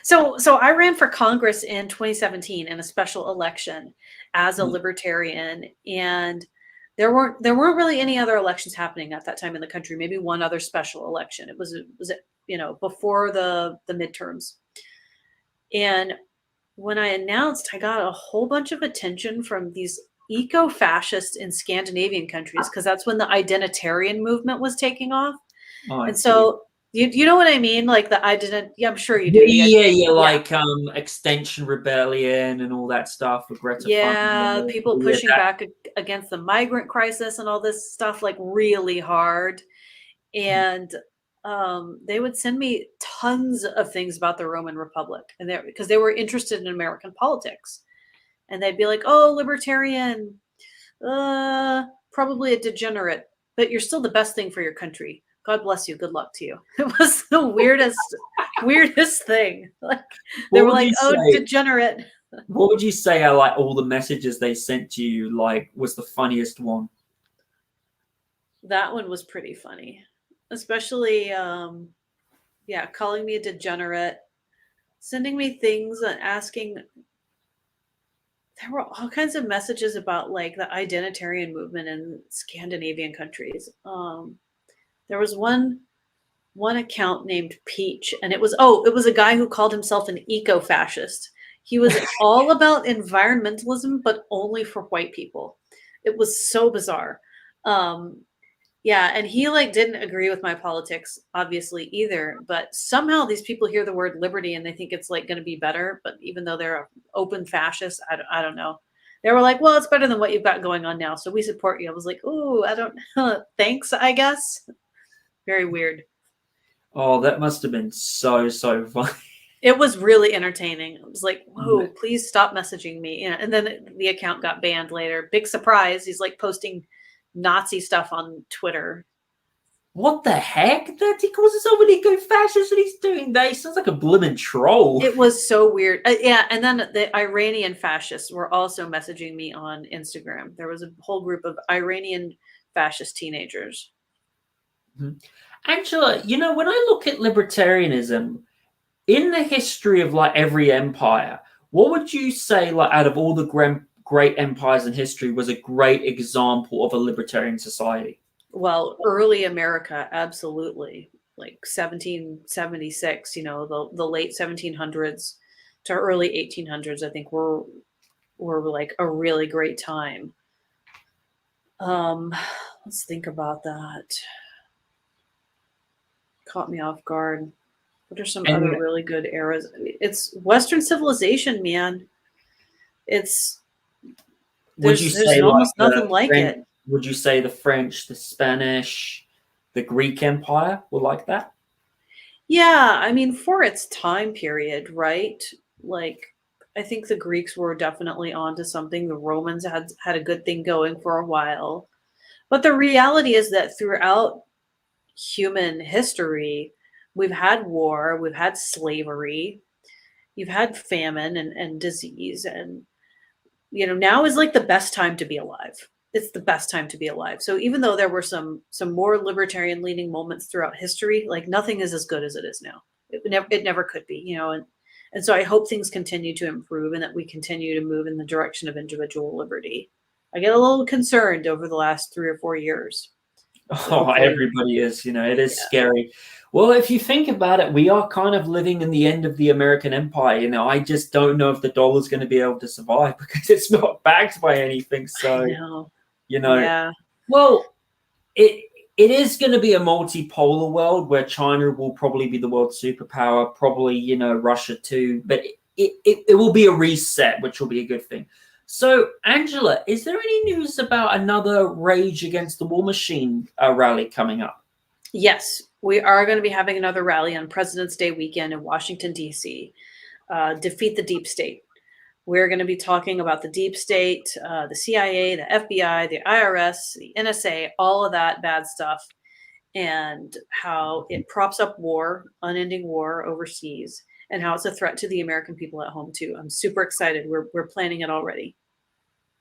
[SPEAKER 2] So I ran for Congress in 2017 in a special election as a libertarian, and there weren't really any other elections happening at that time in the country. Maybe one other special election. It was before the midterms. And when I announced, I got a whole bunch of attention from these eco-fascists in Scandinavian countries, because that's when the identitarian movement was taking off. And so you know what I mean? Like I'm sure you do.
[SPEAKER 1] Yeah, like Extinction Rebellion and all that stuff with Greta Thunberg.
[SPEAKER 2] People pushing back against the migrant crisis and all this stuff, like really hard. And they would send me tons of things about the Roman Republic, and because they were interested in American politics. And they'd be like, "Oh, libertarian, probably a degenerate, but you're still the best thing for your country. God bless you. Good luck to you." It was the weirdest thing. Like they were like, "Oh, degenerate."
[SPEAKER 1] What would you say are like all the messages they sent to you? Like, was the funniest one?
[SPEAKER 2] That one was pretty funny, especially calling me a degenerate, sending me things and asking. There were all kinds of messages about like the identitarian movement in Scandinavian countries. There was one account named Peach, and it was a guy who called himself an eco-fascist. He was all about environmentalism, but only for white people. It was so bizarre. And he like didn't agree with my politics, obviously, either. But somehow these people hear the word liberty and they think it's like going to be better. But even though they're open fascists, I don't know. They were like, "Well, it's better than what you've got going on now, so we support you." I was like, "Ooh, I don't know. Thanks, I guess." Very weird.
[SPEAKER 1] Oh, that must have been so funny.
[SPEAKER 2] It was really entertaining. It was like, whoa,
[SPEAKER 1] Mhm.
[SPEAKER 2] please stop messaging me. And then the account got banned later. Big surprise. He's like posting Nazi stuff on Twitter.
[SPEAKER 1] What the heck? That he calls himself an eco-fascist and he's doing that. He sounds like a blooming troll.
[SPEAKER 2] It was so weird. Yeah, and then the Iranian fascists were also messaging me on Instagram. There was a whole group of Iranian fascist teenagers.
[SPEAKER 1] Mhm. Angela, when I look at libertarianism in the history of like every empire, what would you say, like out of all the great empires in history, was a great example of a libertarian society?
[SPEAKER 2] Well, early America, absolutely. Like 1776, the late 1700s to early 1800s, I think were like a really great time. Um, let's think about that. Caught me off guard. What are some other
[SPEAKER 1] And
[SPEAKER 2] really good eras? It's Western civilization, man. It's
[SPEAKER 1] would you
[SPEAKER 2] there's
[SPEAKER 1] say like
[SPEAKER 2] almost nothing like
[SPEAKER 1] French?
[SPEAKER 2] it.
[SPEAKER 1] Would you say the French, the Spanish, the Greek Empire were like that?
[SPEAKER 2] Yeah, I mean, for its time period, right? Like, I think the Greeks were definitely onto something. The Romans had a good thing going for a while. But the reality is that throughout human history, we've had war, we've had slavery, you've had famine and disease, and now is like the best time to be alive. It's the best time to be alive. So even though there were some more libertarian leaning moments throughout history, like nothing is as good as it is now. It never could be, and so I hope things continue to improve and that we continue to move in the direction of individual liberty. I get a little concerned over the last 3 or 4 years, but
[SPEAKER 1] Oh,
[SPEAKER 2] hopefully,
[SPEAKER 1] everybody is, it is
[SPEAKER 2] yeah,
[SPEAKER 1] scary. Well, if you think about it, we are kind of living in the end of the American empire. I just don't know if the dollar's going to be able to survive because it's not backed by anything.
[SPEAKER 2] I
[SPEAKER 1] So,
[SPEAKER 2] know.
[SPEAKER 1] you know,
[SPEAKER 2] Yeah.
[SPEAKER 1] well, it is going to be a multipolar world where China will probably be the world superpower, probably, Russia too, but it will be a reset, which will be a good thing. So, Angela, is there any news about another Rage Against the War Machine rally coming up?
[SPEAKER 2] Yes, we are going to be having another rally on President's Day weekend in Washington, D.C. Defeat the deep state. We're going to be talking about the deep state, the CIA, the FBI, the IRS, the NSA, all of that bad stuff, and how it props up war, unending war overseas, and how it's a threat to the American people at home, too. I'm super excited. We're planning it already.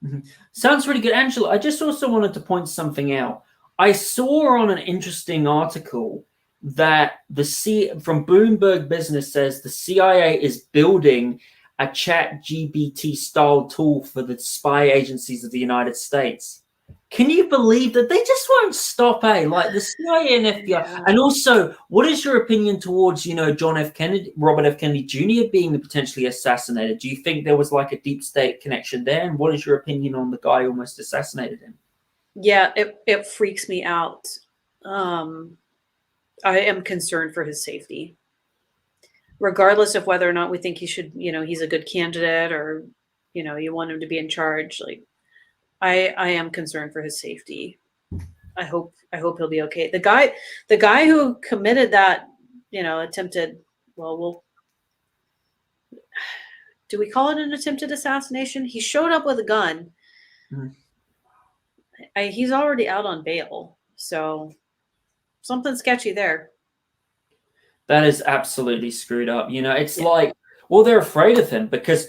[SPEAKER 1] Mhm. Sounds really good, Angela. I just also wanted to point something out. I saw on an interesting article that from Bloomberg Business says the CIA is building a chat GBT style tool for the spy agencies of the United States. Can you believe that they just won't stop, eh? Like the CIA and FBI.
[SPEAKER 2] Yeah.
[SPEAKER 1] And also, what is your opinion towards, John F. Kennedy, Robert F. Kennedy Jr. being potentially assassinated? Do you think there was like a deep state connection there? And what is your opinion on the guy who almost assassinated him?
[SPEAKER 2] Yeah, it freaks me out. Um, I am concerned for his safety, regardless of whether or not we think he should, he's a good candidate or, you want him to be in charge. Like, I am concerned for his safety. I hope he'll be okay. The guy who committed that, attempted, well, do we call it an attempted assassination? He showed up with a gun.
[SPEAKER 1] Mhm.
[SPEAKER 2] He's already out on bail, so something sketchy there.
[SPEAKER 1] That is absolutely screwed up. It's
[SPEAKER 2] Yeah,
[SPEAKER 1] like, well, they're afraid of him because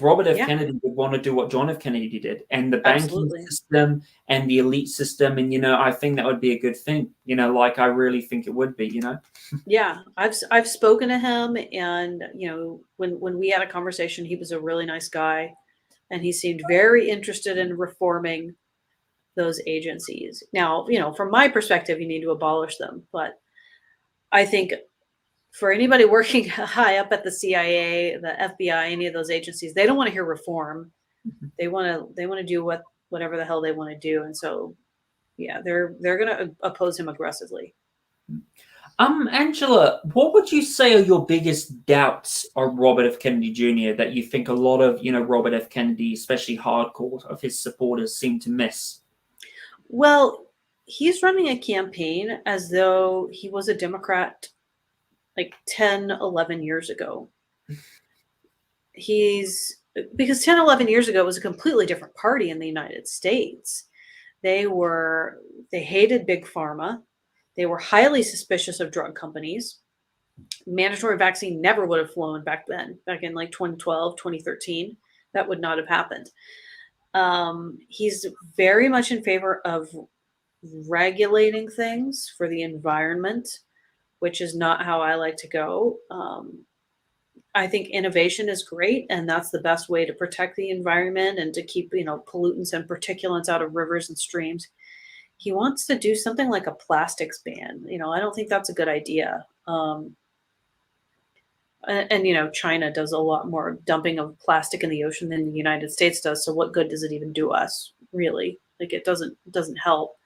[SPEAKER 1] Robert F.
[SPEAKER 2] yeah,
[SPEAKER 1] Kennedy would want to do what John F. Kennedy did, and the banking
[SPEAKER 2] absolutely.
[SPEAKER 1] system and the elite system, and I think that would be a good thing. Like I really think it would be.
[SPEAKER 2] Yeah, I've spoken to him, and when we had a conversation, he was a really nice guy, and he seemed very interested in reforming those agencies. Now, from my perspective, you need to abolish them, but I think for anybody working high up at the CIA, the FBI, any of those agencies, they don't want to hear reform. They want to do whatever the hell they want to do, and so yeah, they're going to oppose him aggressively.
[SPEAKER 1] Angela, what would you say are your biggest doubts on Robert F. Kennedy Jr. that you think a lot of, Robert F. Kennedy, especially hardcore of his supporters, seem to miss?
[SPEAKER 2] Well, he's running a campaign as though he was a Democrat like 10, 11 years ago. Because 10, 11 years ago, it was a completely different party in the United States. They hated big pharma. They were highly suspicious of drug companies. Mandatory vaccine never would have flown back then, back in like 2012, 2013. That would not have happened. He's very much in favor of regulating things for the environment, which is not how I like to go. I think innovation is great, and that's the best way to protect the environment and to keep, pollutants and particulates out of rivers and streams. He wants to do something like a plastics ban. I don't think that's a good idea. And China does a lot more dumping of plastic in the ocean than the United States does. So what good does it even do us, really? Like, it doesn't help.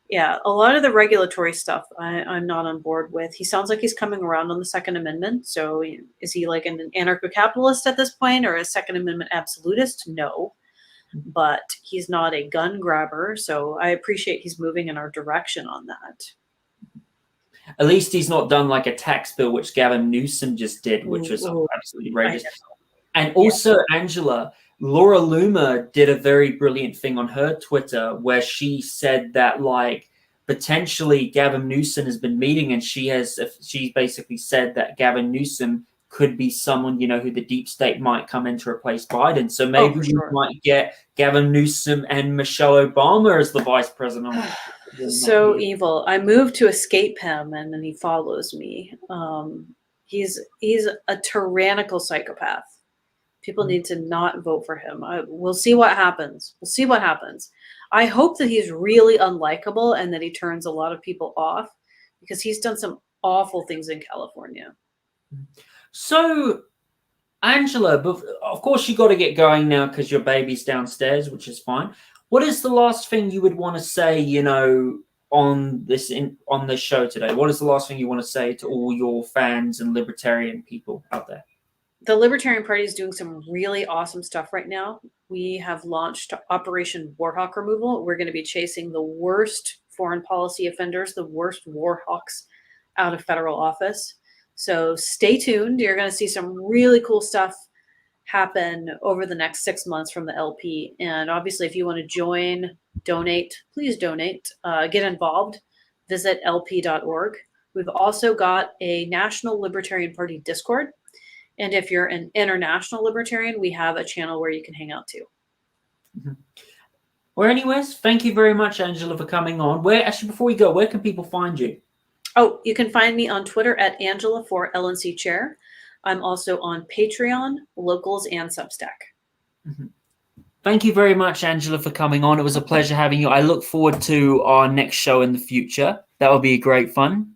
[SPEAKER 2] Yeah, a lot of the regulatory stuff I'm not on board with. He sounds like he's coming around on the Second Amendment. So is he like an anarcho-capitalist at this point, or a Second Amendment absolutist? No, but he's not a gun grabber. So I appreciate he's moving in our direction on that.
[SPEAKER 1] At least he's not done like a tax bill, which Gavin Newsom just did, which was absolutely outrageous. And also, Angela, Laura Loomer did a very brilliant thing on her Twitter where she said that like potentially Gavin Newsom has been meeting, and she basically said that Gavin Newsom could be someone, who the deep state might come in to replace Biden. So maybe we might get Gavin Newsom and Michelle Obama as the vice president.
[SPEAKER 2] So evil. I moved to escape him, and then he follows me. He's a tyrannical psychopath. People need to not vote for him. We'll see what happens. I hope that he's really unlikable and that he turns a lot of people off, because he's done some awful things in California.
[SPEAKER 1] So, Angela, of course you got to get going now because your baby's downstairs, which is fine. What is the last thing you would want to say, on this show today? What is the last thing you want to say to all your fans and libertarian people out there?
[SPEAKER 2] The Libertarian Party is doing some really awesome stuff right now. We have launched Operation Warhawk Removal. We're going to be chasing the worst foreign policy offenders, the worst war hawks out of federal office. So stay tuned. You're going to see some really cool stuff happen over the next 6 months from the LP. And obviously, if you want to join, donate, please donate, get involved, visit lp.org. We've also got a National Libertarian Party Discord. And if you're an international libertarian, we have a channel where you can hang out too.
[SPEAKER 1] Mm-hmm. Well, anyways, thank you very much, Angela, for coming on. Before we go, where can people find you?
[SPEAKER 2] Oh, you can find me on Twitter at Angela for LNC Chair. I'm also on Patreon, Locals, and Substack.
[SPEAKER 1] Mm-hmm. Thank you very much, Angela, for coming on. It was a pleasure having you. I look forward to our next show in the future. That will be great fun.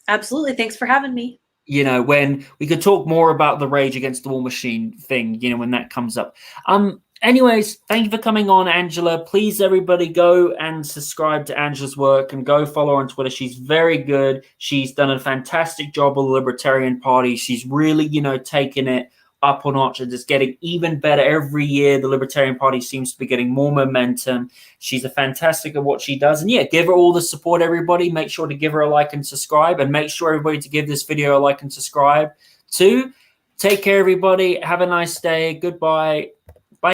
[SPEAKER 2] Absolutely. Thanks for having me.
[SPEAKER 1] When we could talk more about the Rage Against the Wall machine thing, when that comes up. Anyways, thank you for coming on, Angela. Please, everybody, go and subscribe to Angela's work and go follow her on Twitter. She's very good. She's done a fantastic job with the Libertarian Party. She's really, taken it up a notch and just getting even better every year. The Libertarian Party seems to be getting more momentum. She's fantastic at what she does. And give her all the support, everybody. Make sure to give her a like and subscribe, and make sure everybody to give this video a like and subscribe too. Take care, everybody. Have a nice day. Goodbye.